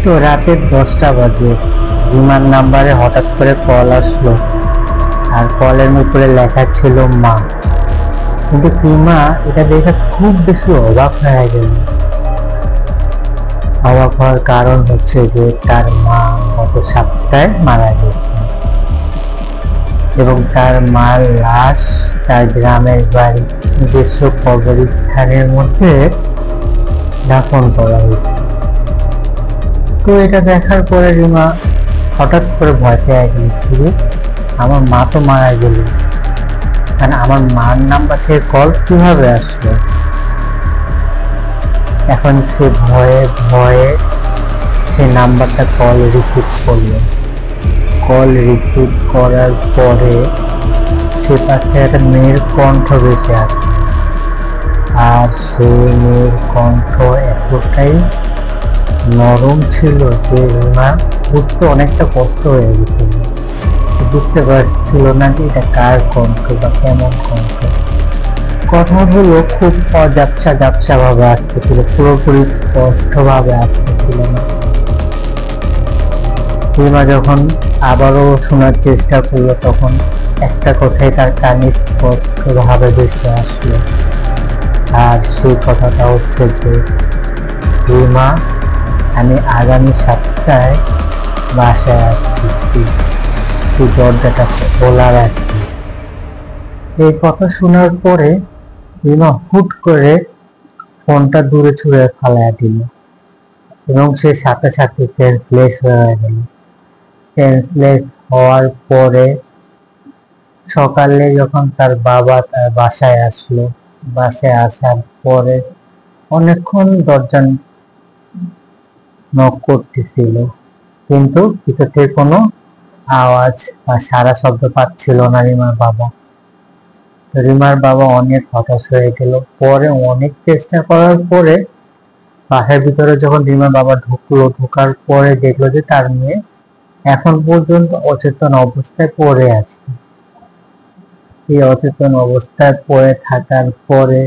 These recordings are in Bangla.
তো রাতের 10টা বাজে বিমান নাম্বারে হঠাৎ করে কল আসলো, আর কলের উপরে লেখা ছিল মা। কিন্তু রিমা এটা দেখে খুব বেশি অবাক হয়ে গেল। অবাক হওয়ার কারণ হচ্ছে যে তার মা গত সপ্তাহে মারা গেছে এবং তার মার লাশ তার গ্রামের বাড়ি নিজস্ব কবরস্থানের মধ্যে দাফন করা হয়েছে। তো এটা দেখার পরে রিমা হঠাৎ করে ভয় পেয়ে গেছিল, আমার মা তো মারা গেল, কারণ আমার মার নাম্বার থেকে কল কিভাবে আসলো। এখন সে ভয়ে ভয়ে সে নাম্বারটা কল রিসিভ করলো। কল রিসিভ করার পরে সে পাশে একটা মেয়ের কণ্ঠ ভেসে আসে, আর সেই মেয়ের কণ্ঠ এতটাই নরম ছিল যে রিমা বুঝতে অনেকটা কষ্ট হয়ে গেছিল। বুঝতে পারছিল না যে এটা কার কণ্ঠ বা কেমন কণ্ঠ। কথাগুলো খুব অজাপসা জাপসা ভাবে আসতেছিল, পুরোপুরি স্পষ্ট ভাবে আসতেছিল না। রিমা যখন আবারও শোনার চেষ্টা করলো তখন একটা কথাই তার কানে স্পষ্ট ভাবে ভেসে আসলো, আর সেই কথাটা হচ্ছে যে রিমা, আমি আগামী সপ্তাহে বাসায় আসতেছি, তুই দরজাটা খোলা রাখিস। এই কথা শোনার পরে রিমা হুট করে ফোনটা দূরে ছুঁড়ে ফেলাইয়া দিল এবং সে সাথে সাথে সেন্সলেস হয়ে গেল। সেন্সলেস হওয়ার পরে সকালে যখন তার বাবা তার বাসায় আসলো, বাসায় আসার পরে অনেকক্ষণ দরজা নক করতেছিল, কিন্তু ভিতর থেকে কোনো আওয়াজ বা সারা শব্দ পাচ্ছিল না রিমার বাবা। তো রিমার বাবা অনেক হতাশ হয়ে গেল। পরে অনেক চেষ্টা করার পরে বাসার ভিতরে যখন রিমার বাবা ঢুকলো, ঢোকার পরে দেখলো যে তার মেয়ে এখন পর্যন্ত অচেতন অবস্থায় পড়ে আছে। এই অচেতন অবস্থায় পড়ে থাকার পরে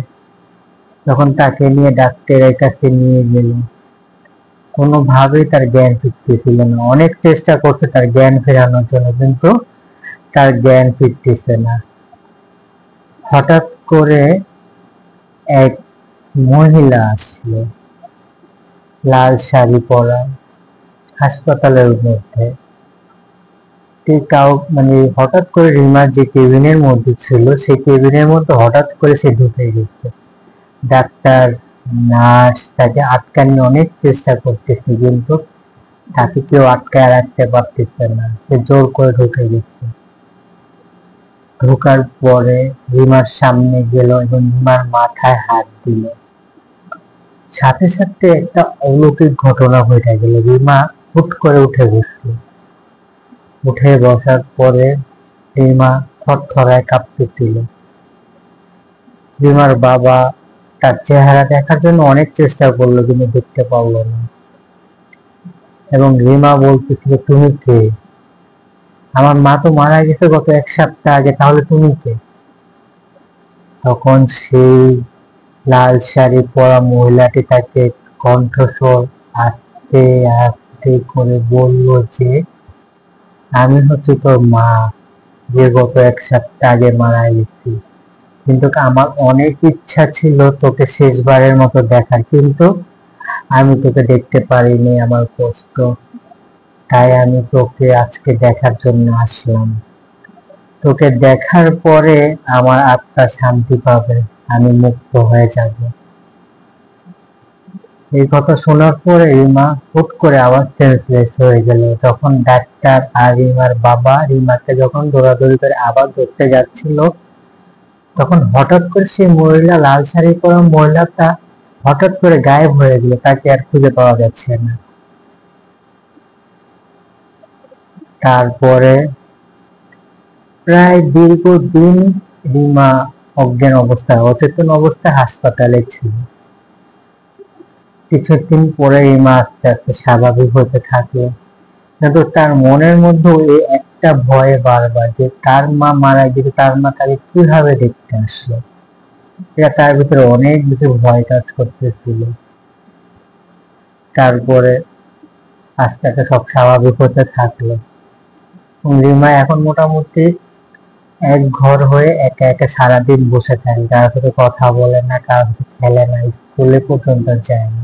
যখন তাকে নিয়ে ডাক্তারের কাছে নিয়ে গেল, কোনোভাবেই তার জ্ঞান ফিরতেছিল না। অনেক চেষ্টা করছে তার জ্ঞান ফেরানোর জন্য, কিন্তু তার জ্ঞান ফিরতেছে না। হঠাৎ করে এক মহিলা আসলো, লাল শাড়ি পরা, হাসপাতালের মধ্যে। হঠাৎ করে রিমার যে কেবিনের মধ্যে ছিল সেই কেবিনের মধ্যে হঠাৎ করে সে ঢুকে গেছে। ডাক্তার নার্স তাকে আটকানোর অনেক চেষ্টা করতেছে, কিন্তু তাকে কেউ আটকায় রাখতে পারতেছে না। সে জোর করে ঢুকে গেছে। ঢোকার পরে রিমার সামনে গেল এবং রিমার মাথায় হাত দিল। সাথে সাথে একটা অলৌকিক ঘটনা ঘটে গেল। রিমা হুট করে উঠে বসল। উঠে বসার পরে রিমা থরথরায় কাঁপতেছিল। রিমার বাবা তার চেহারা দেখার জন্য অনেক চেষ্টা করলো, কিন্তু দেখতে পারলো না। এবং রিমা বলতেছিল, তুমি কে? আমার মা তো মারা গেছে গত 1 সপ্তাহ আগে, তাহলে তুমি কে? তখন সেই লাল শাড়ি পরা মহিলাটি তাকে কণ্ঠস্বর আস্তে আস্তে করে বলল যে, আমি হচ্ছে তোর মা, যে গত 1 সপ্তাহ আগে মারা গেছি। কিন্তু আমার অনেক ইচ্ছা ছিল তোকে শেষবারের মতো দেখার, কিন্তু আমি তোকে দেখতে পারিনি, আমার কষ্ট, তাই আমি তোকে আজকে দেখার জন্য আসলাম। তোকে দেখার পরে আমার আত্মা শান্তি পাবে, আমি মুক্ত হয়ে যাব। এই কথা শোনার পরে রিমা হুট করে আবার সেন্সলেস হয়ে গেল। তখন ডাক্তার আর রিমার বাবা রিমাকে যখন দৌড়াদৌড়ি করে আবার ধরতে যাচ্ছিল, তখন হঠাৎ করে সেই মহিলা, লাল শাড়ি পরা মহিলাটা হঠাৎ করে গায়েব হয়ে গেল, তাকে আর খুঁজে পাওয়া যাচ্ছে না। তারপরে প্রায় দীর্ঘদিন রিমা অজ্ঞান অবস্থায়, অচেতন অবস্থায় হাসপাতালে ছিল। কিছুদিন পরে রিমা আস্তে আস্তে স্বাভাবিক হতে থাকলো, কিন্তু তার মনের মধ্যে এই একটা ভয় বারবার, যে তার মা মারা গেছে, তার মা তাকে কিভাবে দেখতে আসলো। এটা তার ভিতরে অনেক কিছু ভয় কাজ করতেছিল। তারপরে আস্তে আস্তে সব স্বাভাবিক হতে থাকলো। রিমা এখন মোটামুটি এক ঘর হয়ে একা একা সারাদিন বসে থাকে, কারোর সাথে কথা বলে না, কারোর সাথে খেলে না, স্কুলে পর্যন্ত যায় না।